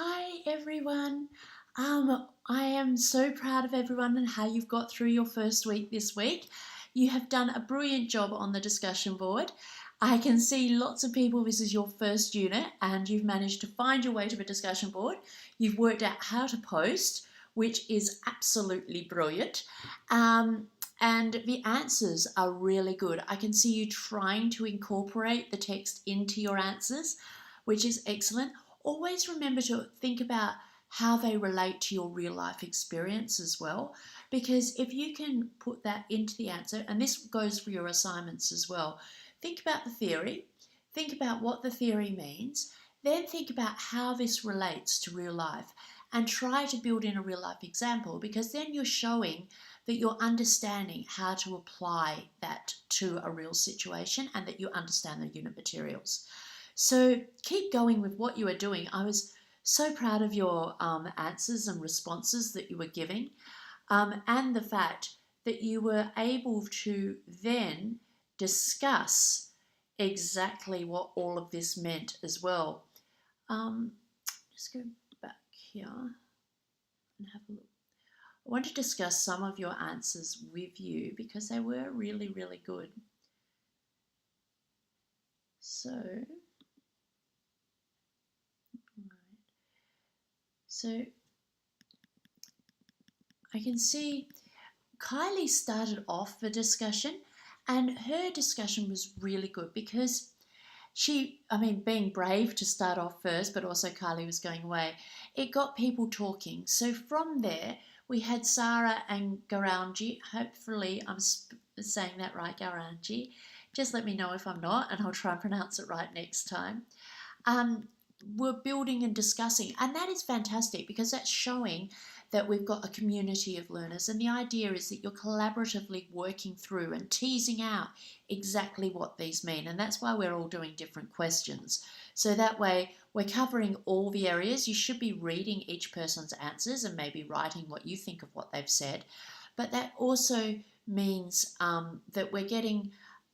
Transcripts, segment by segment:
Hi everyone. I am so proud of everyone and how you've got through your first week this week. You have done a brilliant job on the discussion board. I can see lots of people, this is your first unit and you've managed to find your way to the discussion board. You've worked out how to post, which is absolutely brilliant. And the answers are really good. I can see you trying to incorporate the text into your answers, which is excellent. Always remember to think about how they relate to your real life experience as well, because if you can put that into the answer, and this goes for your assignments as well, think about the theory, think about what the theory means, then think about how this relates to real life and try to build in a real life example, because then you're showing that you're understanding how to apply that to a real situation and that you understand the unit materials. So keep going with what you are doing. I was so proud of your answers and responses that you were giving, and the fact that you were able to then discuss exactly what all of this meant as well. Just go back here and have a look. I want to discuss some of your answers with you because they were really, really good. So I can see Kylie started off the discussion and her discussion was really good because being brave to start off first, but also Kylie was going away, it got people talking. So from there, we had Sarah and Garanji. Hopefully I'm saying that right, Garanji. Just let me know if I'm not, and I'll try and pronounce it right next time. We're building and discussing, and that is fantastic because that's showing that we've got a community of learners, and the idea is that you're collaboratively working through and teasing out exactly what these mean, and that's why we're all doing different questions. So that way we're covering all the areas. You should be reading each person's answers and maybe writing what you think of what they've said, but that also means that we're getting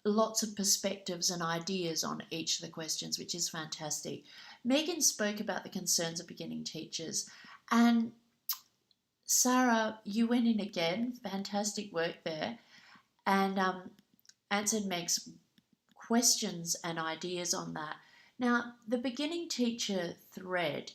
lots of perspectives and ideas on each of the questions, which is fantastic. Megan spoke about the concerns of beginning teachers, and Sarah, you went in again, fantastic work there, and answered Meg's questions and ideas on that. Now, the beginning teacher thread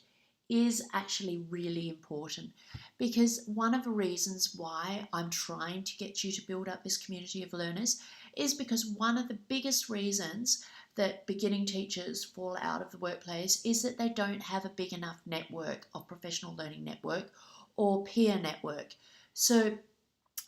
is actually really important because one of the reasons why I'm trying to get you to build up this community of learners is because one of the biggest reasons that beginning teachers fall out of the workplace is that they don't have a big enough network of professional learning network or peer network. So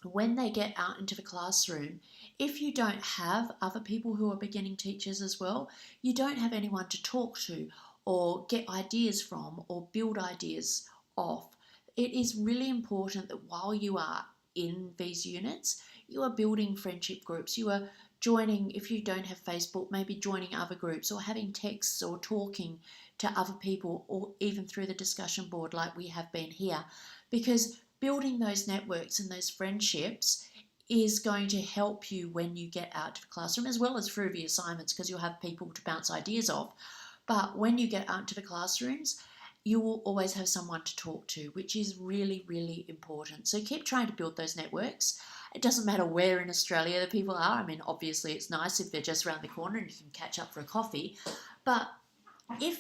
when they get out into the classroom, if you don't have other people who are beginning teachers as well, you don't have anyone to talk to or get ideas from or build ideas off. It is really important that while you are in these units, you are building friendship groups. You are joining, if you don't have Facebook, maybe joining other groups or having texts or talking to other people, or even through the discussion board like we have been here, because building those networks and those friendships is going to help you when you get out to the classroom, as well as through the assignments, because you'll have people to bounce ideas off. But when you get out to the classrooms, you will always have someone to talk to, which is really, really important. So keep trying to build those networks. It doesn't matter where in Australia the people are. I mean, obviously it's nice if they're just around the corner and you can catch up for a coffee. But if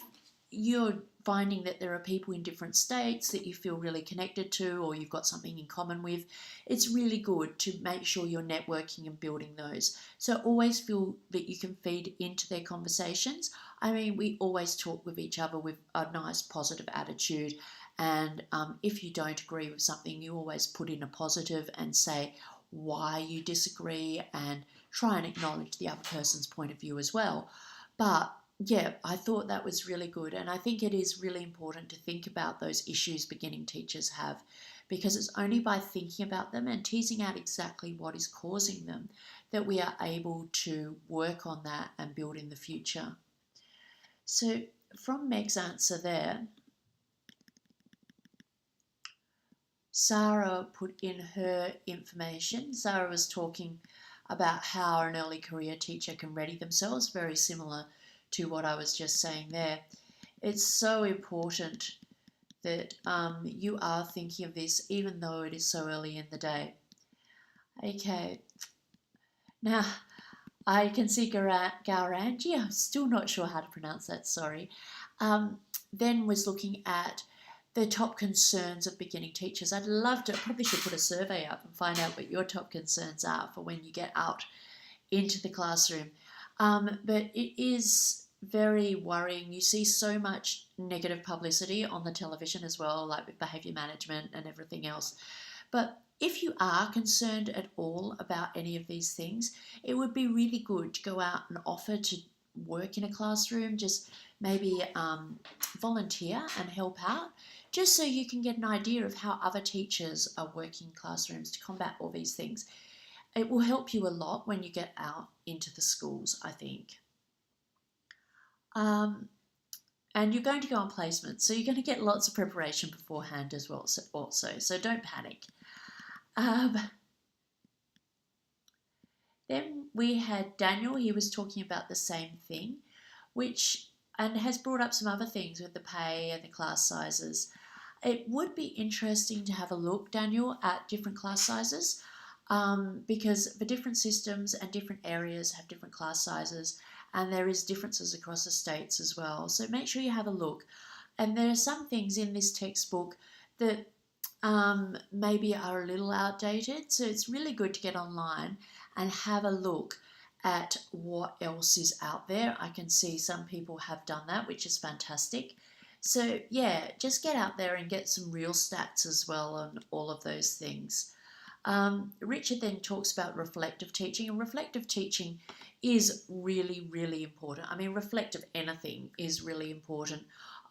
you're finding that there are people in different states that you feel really connected to or you've got something in common with, it's really good to make sure you're networking and building those. So always feel that you can feed into their conversations. I mean, we always talk with each other with a nice positive attitude, and if you don't agree with something, you always put in a positive and say why you disagree and try and acknowledge the other person's point of view as well. But yeah, I thought that was really good, and I think it is really important to think about those issues beginning teachers have, because it's only by thinking about them and teasing out exactly what is causing them that we are able to work on that and build in the future. So from Meg's answer there, Sarah put in her information. Sarah was talking about how an early career teacher can ready themselves, very similar to what I was just saying there. It's so important that you are thinking of this, even though it is so early in the day. Okay, now I can see Gaurangi, I'm still not sure how to pronounce that, sorry. Then was looking at the top concerns of beginning teachers. I'd love to, probably should put a survey up and find out what your top concerns are for when you get out into the classroom. But it is very worrying. You see so much negative publicity on the television as well, like with behaviour management and everything else. But if you are concerned at all about any of these things, it would be really good to go out and offer to work in a classroom, just maybe volunteer and help out, just so you can get an idea of how other teachers are working in classrooms to combat all these things. It will help you a lot when you get out into the schools, I think. And you're going to go on placement, so you're going to get lots of preparation beforehand as well, so don't panic. Then we had Daniel. He was talking about the same thing, and has brought up some other things with the pay and the class sizes. It would be interesting to have a look, Daniel, at different class sizes, because the different systems and different areas have different class sizes, and there is differences across the states as well. So make sure you have a look. And there are some things in this textbook that maybe are a little outdated, so it's really good to get online and have a look at what else is out there. I can see some people have done that, which is fantastic. So yeah, just get out there and get some real stats as well on all of those things. Richard then talks about reflective teaching, and reflective teaching is really, really important. I mean, reflective anything is really important.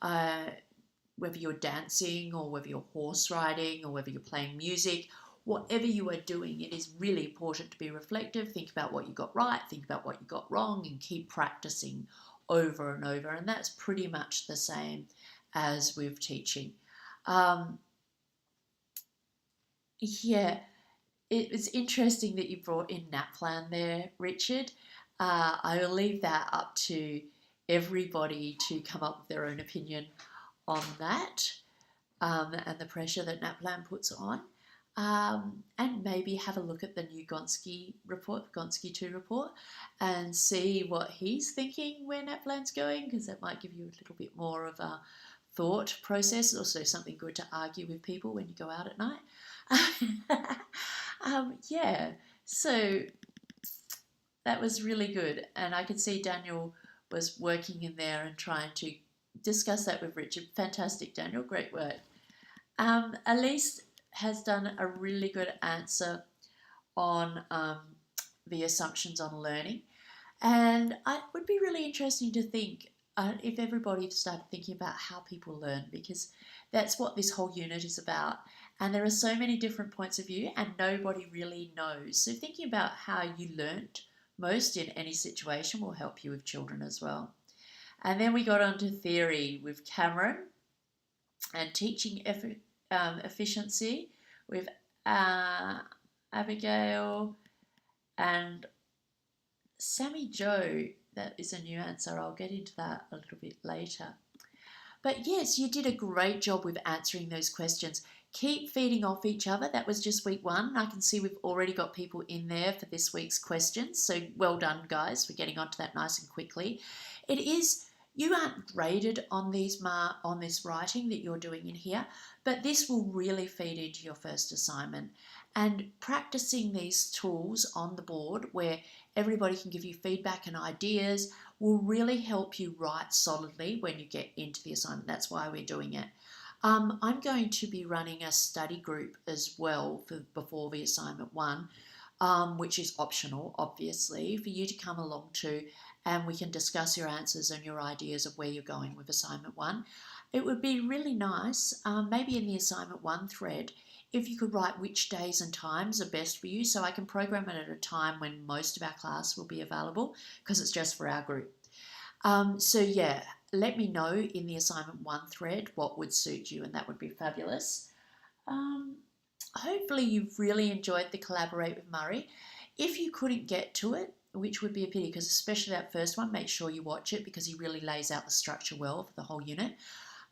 Whether you're dancing or whether you're horse riding or whether you're playing music, whatever you are doing, it is really important to be reflective. Think about what you got right, think about what you got wrong, and keep practicing over and over. And that's pretty much the same as with teaching. Yeah, it was interesting that you brought in NAPLAN there, Richard. I will leave that up to everybody to come up with their own opinion on that, and the pressure that NAPLAN puts on, and maybe have a look at the new Gonski report, Gonski 2 report, and see what he's thinking where NAPLAN's going, because that might give you a little bit more of a thought process. Also something good to argue with people when you go out at night. Yeah, so that was really good, and I could see Daniel was working in there and trying to discuss that with Richard. Fantastic, Daniel, great work. Elise has done a really good answer on the assumptions on learning, and it would be really interesting to think if everybody started thinking about how people learn, because that's what this whole unit is about. And there are so many different points of view and nobody really knows. So thinking about how you learnt most in any situation will help you with children as well. And then we got on to theory with Cameron, and teaching efficiency with Abigail and Sammy Joe. That is a new answer. I'll get into that a little bit later. But yes, you did a great job with answering those questions. Keep feeding off each other. That was just week 1. I can see we've already got people in there for this week's questions. So well done, guys, for getting onto that nice and quickly. You aren't graded on this writing that you're doing in here, but this will really feed into your first assignment. And practicing these tools on the board where everybody can give you feedback and ideas will really help you write solidly when you get into the assignment. That's why we're doing it. I'm going to be running a study group as well before the assignment 1, which is optional, obviously, for you to come along to, and we can discuss your answers and your ideas of where you're going with assignment 1. It would be really nice, maybe in the assignment 1 thread, if you could write which days and times are best for you, so I can program it at a time when most of our class will be available, because it's just for our group. So yeah, let me know in the assignment 1 thread what would suit you, and that would be fabulous. Hopefully you've really enjoyed the Collaborate with Murray. If you couldn't get to it, which would be a pity, because especially that first one, make sure you watch it because he really lays out the structure well for the whole unit.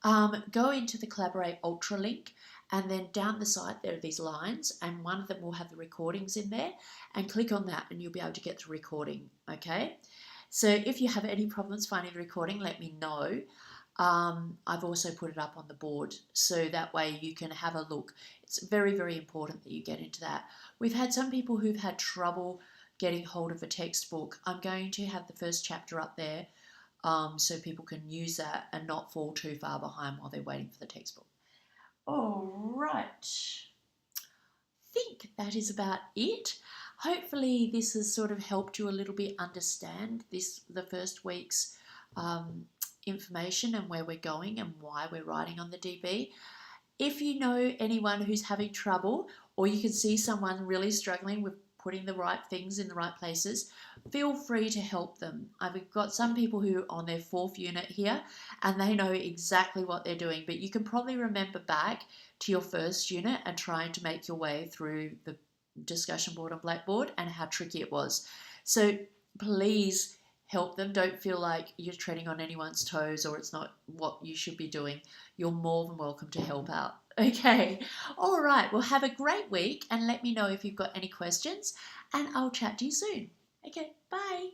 go into the Collaborate Ultra link, and then down the side there are these lines, and one of them will have the recordings in there, and click on that and you'll be able to get the recording. Okay, so if you have any problems finding the recording, let me know. I've also put it up on the board so that way you can have a look. It's very, very important that you get into that. We've had some people who've had trouble getting hold of a textbook. I'm going to have the first chapter up there so people can use that and not fall too far behind while they're waiting for the textbook. All right. I think that is about it. Hopefully this has sort of helped you a little bit understand the first week's information and where we're going and why we're writing on the DB. If you know anyone who's having trouble, or you can see someone really struggling with putting the right things in the right places, feel free to help them. I've got some people who are on their 4th unit here and they know exactly what they're doing, but you can probably remember back to your 1st unit and trying to make your way through the discussion board on Blackboard and how tricky it was. So please help them. Don't feel like you're treading on anyone's toes or it's not what you should be doing. You're more than welcome to help out. Okay, all right, well, have a great week and let me know if you've got any questions, and I'll chat to you soon. Okay, bye.